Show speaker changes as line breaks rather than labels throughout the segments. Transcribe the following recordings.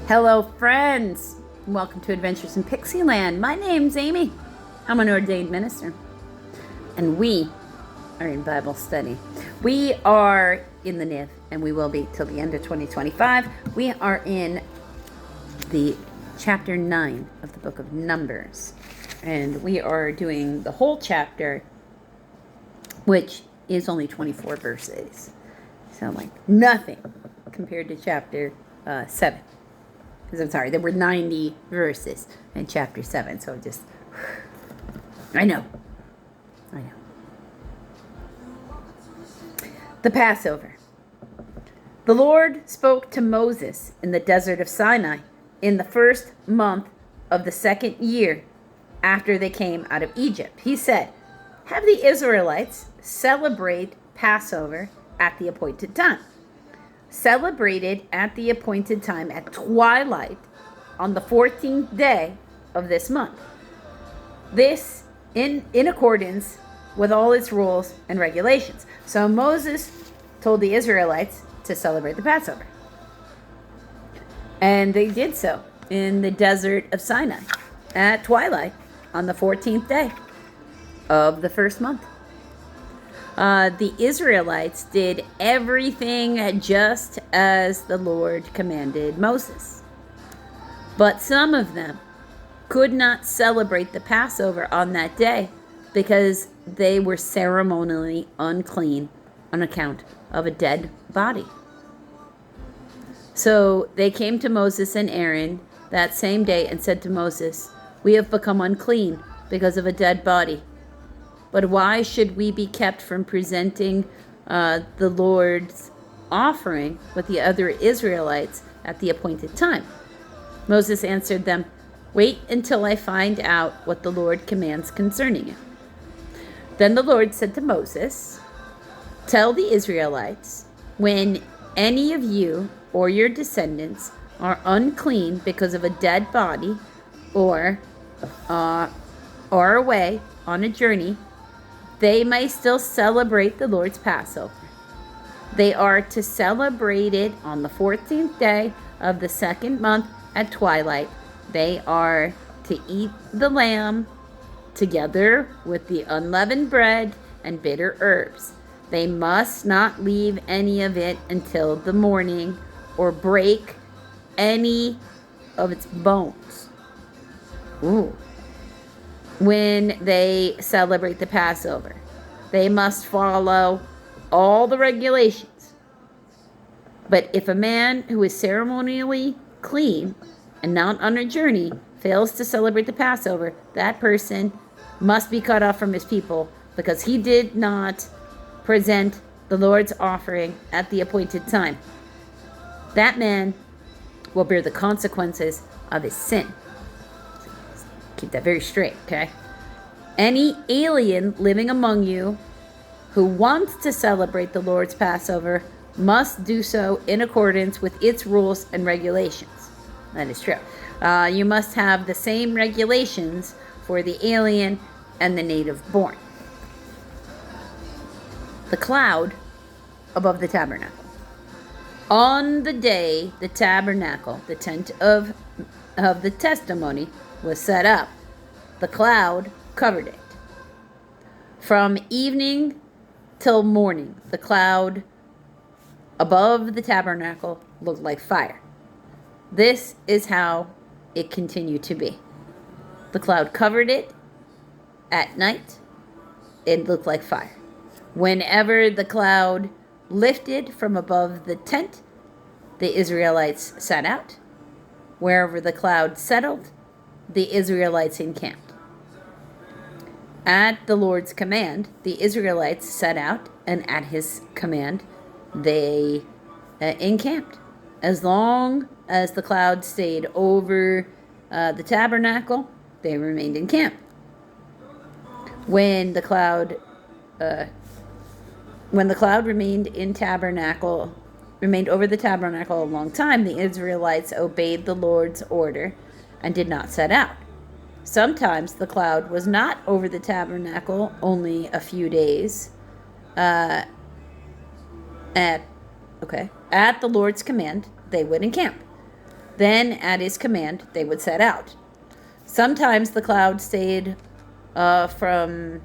Hello, friends. Welcome to Adventures in Pixieland. My name's Amy. I'm an ordained minister, and we are in Bible study. We are in the NIV, and we will be till the end of 2025. We are in the chapter 9 of the book of Numbers, and we are doing the whole chapter, which is only 24 verses. So, nothing compared to chapter 7. I'm sorry, there were 90 verses in chapter 7, so I know. The Passover. The Lord spoke to Moses in the desert of Sinai in the first month of the second year after they came out of Egypt. He said, "Have the Israelites celebrate Passover at the appointed time. Celebrated at the appointed time at twilight on the 14th day of this month. This in accordance with all its rules and regulations." So Moses told the Israelites to celebrate the Passover. And they did so in the desert of Sinai at twilight on the 14th day of the first month. The Israelites did everything just as the Lord commanded Moses. But some of them could not celebrate the Passover on that day because they were ceremonially unclean on account of a dead body. So they came to Moses and Aaron that same day and said to Moses, "We have become unclean because of a dead body. But why should we be kept from presenting the Lord's offering with the other Israelites at the appointed time?" Moses answered them, "Wait until I find out what the Lord commands concerning it." Then the Lord said to Moses, "Tell the Israelites, when any of you or your descendants are unclean because of a dead body or are away on a journey, they may still celebrate the Lord's Passover. They are to celebrate it on the 14th day of the second month at twilight. They are to eat the lamb together with the unleavened bread and bitter herbs. They must not leave any of it until the morning or break any of its bones. When they celebrate the Passover, they must follow all the regulations. But if a man who is ceremonially clean and not on a journey fails to celebrate the Passover, that person must be cut off from his people because he did not present the Lord's offering at the appointed time. That man will bear the consequences of his sin." Keep that very straight, okay? "Any alien living among you who wants to celebrate the Lord's Passover must do so in accordance with its rules and regulations." That is true. You must have the same regulations for the alien and the native born. The cloud above the tabernacle. On the day the tabernacle, the tent of the testimony, was set up, the cloud covered it. From evening till morning, the cloud above the tabernacle looked like fire. This is how it continued to be. The cloud covered it. At night, it looked like fire. Whenever the cloud lifted from above the tent, the Israelites sat out. Wherever the cloud settled, the Israelites encamped. At the Lord's command, the Israelites set out, and at his command, they encamped. As long as the cloud stayed over the tabernacle, they remained in camp. When the cloud remained over the tabernacle a long time, the Israelites obeyed the Lord's order and did not set out. Sometimes the cloud was not over the tabernacle only a few days. At the Lord's command, they would encamp. Then, at his command, they would set out. Sometimes the cloud stayed from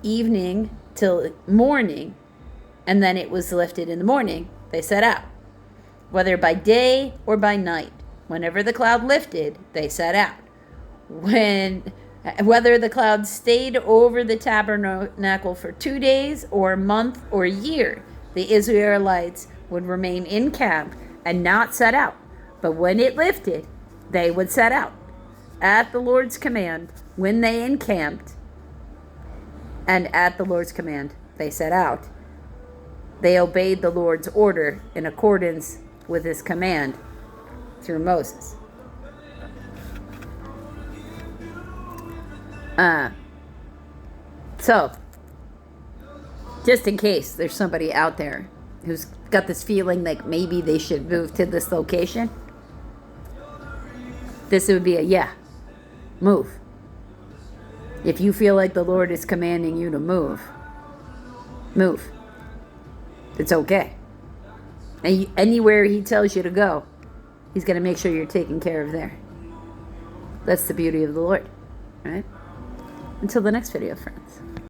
evening till morning, and then it was lifted in the morning. They set out, whether by day or by night. Whenever the cloud lifted, they set out. Whether the cloud stayed over the tabernacle for 2 days or a month or a year, the Israelites would remain in camp and not set out. But when it lifted, they would set out. At the Lord's command, when they encamped, and at the Lord's command, they set out. They obeyed the Lord's order in accordance with his command through Moses. So, just in case there's somebody out there who's got this feeling like maybe they should move to this location, this would be move. If you feel like the Lord is commanding you to move. It's okay. And anywhere he tells you to go, he's going to make sure you're taken care of there. That's the beauty of the Lord, right? Until the next video, friends.